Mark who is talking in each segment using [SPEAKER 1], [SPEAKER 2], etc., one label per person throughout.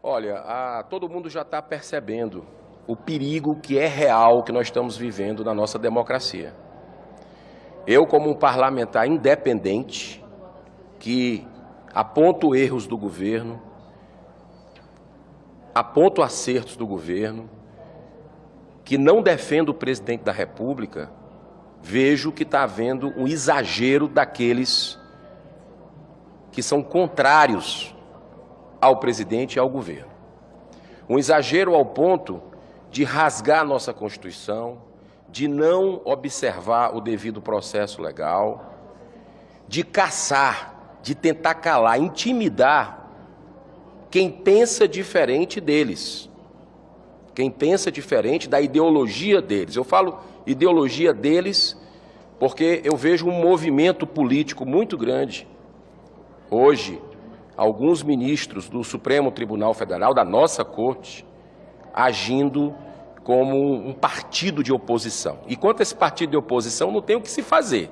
[SPEAKER 1] Olha, todo mundo já está percebendo o perigo que é real que nós estamos vivendo na nossa democracia. Eu, como um parlamentar independente, que aponto erros do governo, aponto acertos do governo, que não defendo o presidente da República, vejo que está havendo um exagero daqueles que são contrários ao presidente e ao governo. Um exagero ao ponto de rasgar a nossa Constituição, de não observar o devido processo legal, de caçar, de tentar calar, intimidar quem pensa diferente deles, quem pensa diferente da ideologia deles. Eu falo ideologia deles porque eu vejo um movimento político muito grande hoje, alguns ministros do Supremo Tribunal Federal, da nossa Corte, agindo como um partido de oposição. E quanto a esse partido de oposição, não tem o que se fazer.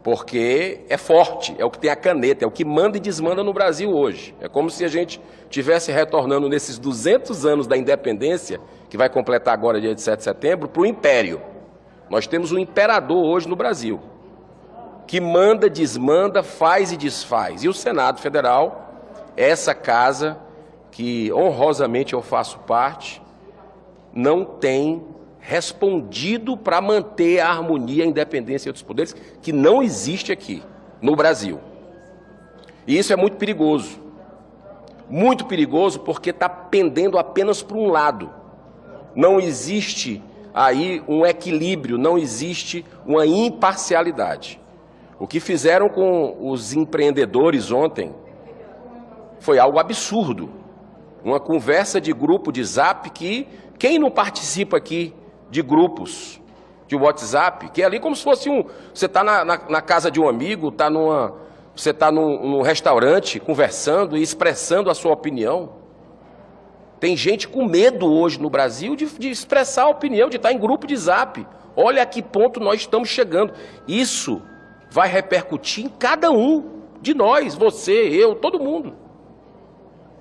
[SPEAKER 1] Porque é forte, é o que tem a caneta, é o que manda e desmanda no Brasil hoje. É como se a gente estivesse retornando nesses 200 anos da independência, que vai completar agora dia 7 de setembro, para o império. Nós temos um imperador hoje no Brasil, que manda, desmanda, faz e desfaz. E o Senado Federal é essa casa que honrosamente eu faço parte, não tem respondido para manter a harmonia, a independência dos poderes, que não existe aqui no Brasil. E isso é muito perigoso porque está pendendo apenas para um lado. Não existe aí um equilíbrio, não existe uma imparcialidade. O que fizeram com os empreendedores ontem foi algo absurdo. Uma conversa de grupo de Zap que quem não participa aqui de grupos de WhatsApp, que é ali como se fosse você está na casa de um amigo, você está num restaurante conversando e expressando a sua opinião. Tem gente com medo hoje no Brasil de expressar a opinião, de estar em grupo de Zap. Olha a que ponto nós estamos chegando. Isso vai repercutir em cada um de nós, você, eu, todo mundo.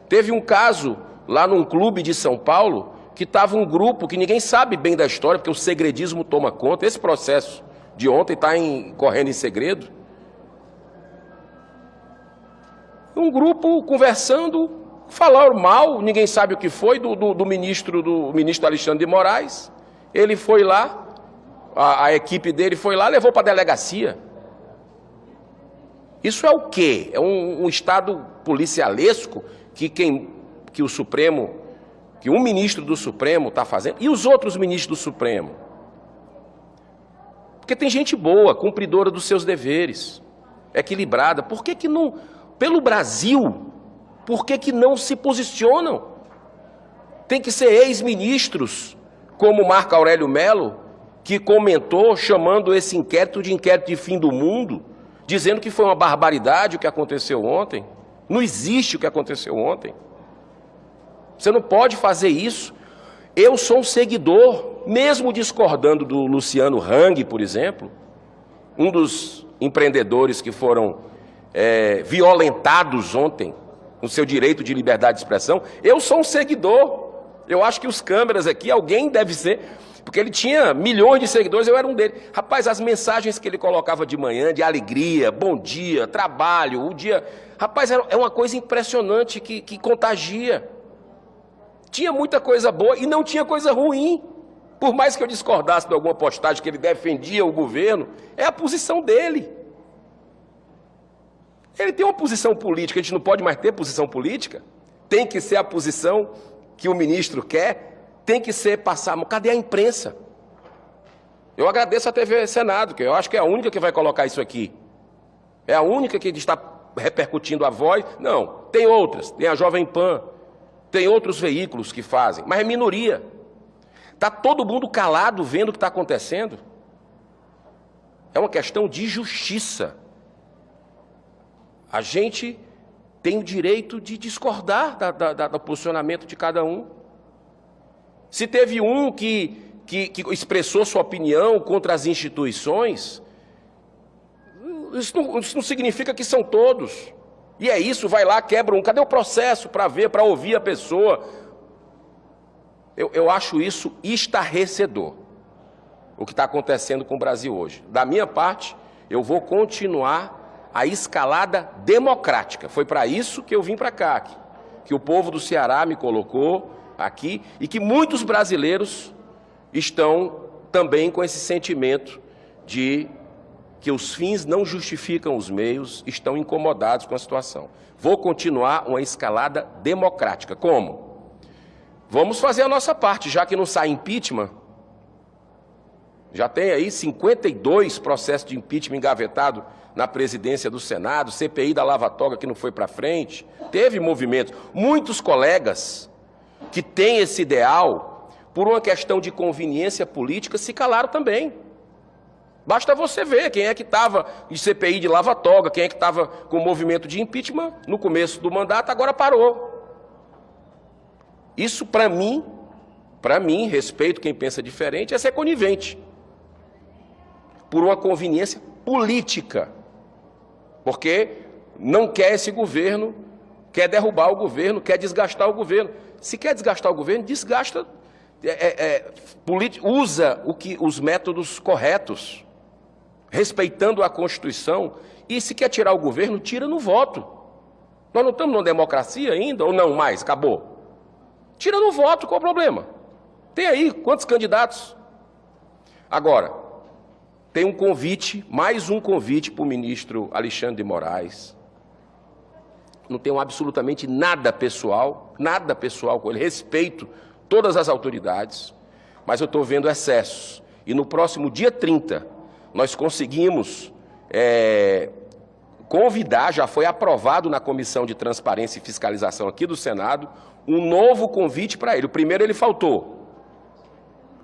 [SPEAKER 1] Teve um caso lá num clube de São Paulo que estava um grupo que ninguém sabe bem da história, porque o segredismo toma conta. Esse processo de ontem está correndo em segredo. Um grupo conversando, falaram mal, ninguém sabe o que foi, do ministro Alexandre de Moraes. Ele foi lá, a equipe dele foi lá, levou para a delegacia. Isso é o quê? É um Estado policialesco que o Supremo, que um ministro do Supremo está fazendo, e os outros ministros do Supremo? Porque tem gente boa, cumpridora dos seus deveres, equilibrada. Por que não, pelo Brasil, por que não se posicionam? Tem que ser ex-ministros, como Marco Aurélio Mello, que comentou, chamando esse inquérito de fim do mundo, dizendo que foi uma barbaridade o que aconteceu ontem. Não existe o que aconteceu ontem. Você não pode fazer isso. Eu sou um seguidor, mesmo discordando do Luciano Hang, por exemplo, um dos empreendedores que foram violentados ontem no seu direito de liberdade de expressão. Eu sou um seguidor. Eu acho que os câmeras aqui, alguém deve ser, porque ele tinha milhões de seguidores, eu era um deles. Rapaz, as mensagens que ele colocava de manhã, de alegria, bom dia, trabalho, o dia... Rapaz, é uma coisa impressionante que contagia. Tinha muita coisa boa e não tinha coisa ruim. Por mais que eu discordasse de alguma postagem que ele defendia o governo, é a posição dele. Ele tem uma posição política, a gente não pode mais ter posição política. Tem que ser a posição que o ministro quer, tem que ser passar. Cadê a imprensa? Eu agradeço a TV Senado, que eu acho que é a única que vai colocar isso aqui. É a única que está repercutindo a voz. Não, tem outras, tem a Jovem Pan, tem outros veículos que fazem, mas é minoria. Está todo mundo calado vendo o que está acontecendo. É uma questão de justiça. A gente tem o direito de discordar do posicionamento de cada um. Se teve um que expressou sua opinião contra as instituições, isso não significa que são todos. E é isso, vai lá, quebra um. Cadê o processo para ver, para ouvir a pessoa? Eu acho isso estarrecedor, o que está acontecendo com o Brasil hoje. Da minha parte, eu vou continuar a escalada democrática. Foi para isso que eu vim para cá, que o povo do Ceará me colocou aqui e que muitos brasileiros estão também com esse sentimento de que os fins não justificam os meios, estão incomodados com a situação. Vou continuar uma escalada democrática. Como? Vamos fazer a nossa parte, já que não sai impeachment. Já tem aí 52 processos de impeachment engavetados na presidência do Senado, CPI da Lava Toga que não foi para frente. Teve movimentos. Muitos colegas que têm esse ideal, por uma questão de conveniência política, se calaram também. Basta você ver quem é que estava de CPI de Lava Toga, quem é que estava com o movimento de impeachment no começo do mandato, agora parou. Isso, para mim, respeito quem pensa diferente, é ser conivente. Por uma conveniência política. Porque não quer esse governo, quer derrubar o governo, quer desgastar o governo. Se quer desgastar o governo, desgasta, usa os métodos corretos, respeitando a Constituição. E se quer tirar o governo, tira no voto. Nós não estamos numa democracia ainda, ou não mais, acabou. Tira no voto, qual o problema? Tem aí quantos candidatos? Agora, tem um convite, mais um convite para o ministro Alexandre de Moraes. Não tenho absolutamente nada pessoal com ele, respeito todas as autoridades, mas eu estou vendo excessos. E no próximo dia 30, nós conseguimos convidar, já foi aprovado na Comissão de Transparência e Fiscalização aqui do Senado, um novo convite para ele. O primeiro ele faltou.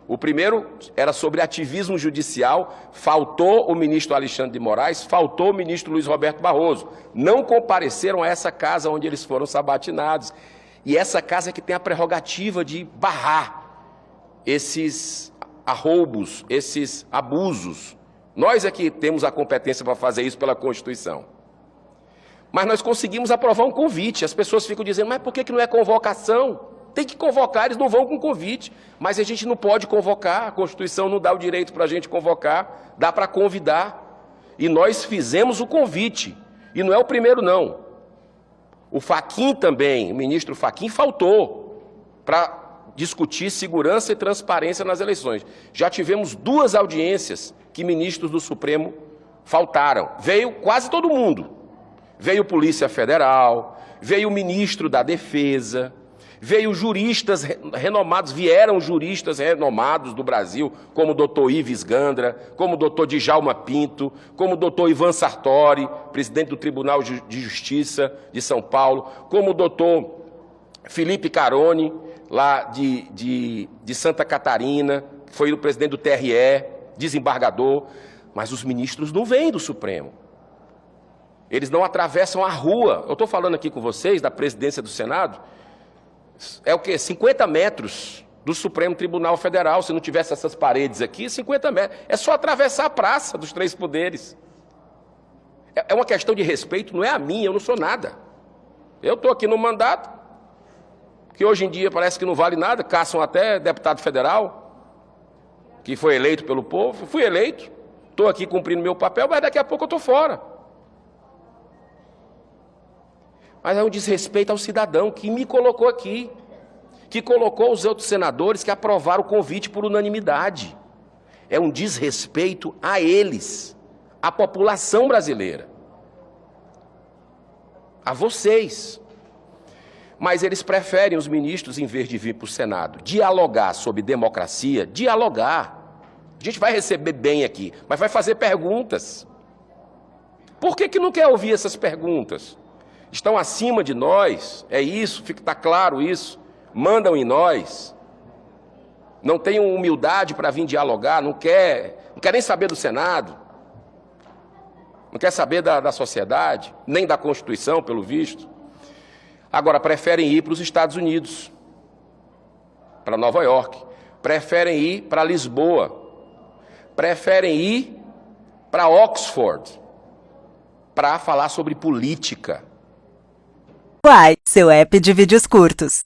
[SPEAKER 1] O primeiro era sobre ativismo judicial, faltou o ministro Alexandre de Moraes, faltou o ministro Luiz Roberto Barroso. Não compareceram a essa casa onde eles foram sabatinados. E essa casa é que tem a prerrogativa de barrar esses arroubos, esses abusos. Nós é que temos a competência para fazer isso pela Constituição. Mas nós conseguimos aprovar um convite. As pessoas ficam dizendo, mas por que não é convocação? Tem que convocar, eles não vão com convite. Mas a gente não pode convocar, a Constituição não dá o direito para a gente convocar, dá para convidar. E nós fizemos o convite. E não é o primeiro, não. O Fachin também, o ministro Fachin, faltou para discutir segurança e transparência nas eleições. Já tivemos 2 audiências que ministros do Supremo faltaram. Veio quase todo mundo. Veio Polícia Federal, veio o ministro da Defesa, veio juristas renomados, vieram juristas renomados do Brasil, como o doutor Ives Gandra, como o doutor Djalma Pinto, como o doutor Ivan Sartori, presidente do Tribunal de Justiça de São Paulo, como o doutor Felipe Caroni, lá de Santa Catarina, que foi o presidente do TRE, desembargador, mas os ministros não vêm do Supremo. Eles não atravessam a rua. Eu estou falando aqui com vocês da presidência do Senado. É o quê? 50 metros do Supremo Tribunal Federal. Se não tivesse essas paredes aqui, 50 metros. É só atravessar a praça dos 3 poderes. É uma questão de respeito, não é a minha, eu não sou nada. Eu estou aqui no mandato, que hoje em dia parece que não vale nada, caçam até deputado federal, que foi eleito pelo povo. Fui eleito, estou aqui cumprindo meu papel, mas daqui a pouco eu estou fora. Mas é um desrespeito ao cidadão que me colocou aqui, que colocou os outros senadores que aprovaram o convite por unanimidade. É um desrespeito a eles, à população brasileira, a vocês. Mas eles preferem, os ministros, em vez de vir para o Senado, dialogar sobre democracia, dialogar. A gente vai receber bem aqui, mas vai fazer perguntas. Por que não quer ouvir essas perguntas? Estão acima de nós, é isso, está claro isso, mandam em nós, não têm humildade para vir dialogar, não quer nem saber do Senado, não quer saber da sociedade, nem da Constituição, pelo visto. Agora, preferem ir para os Estados Unidos, para Nova York, preferem ir para Lisboa, preferem ir para Oxford, para falar sobre política.
[SPEAKER 2] Uai, seu app de vídeos curtos.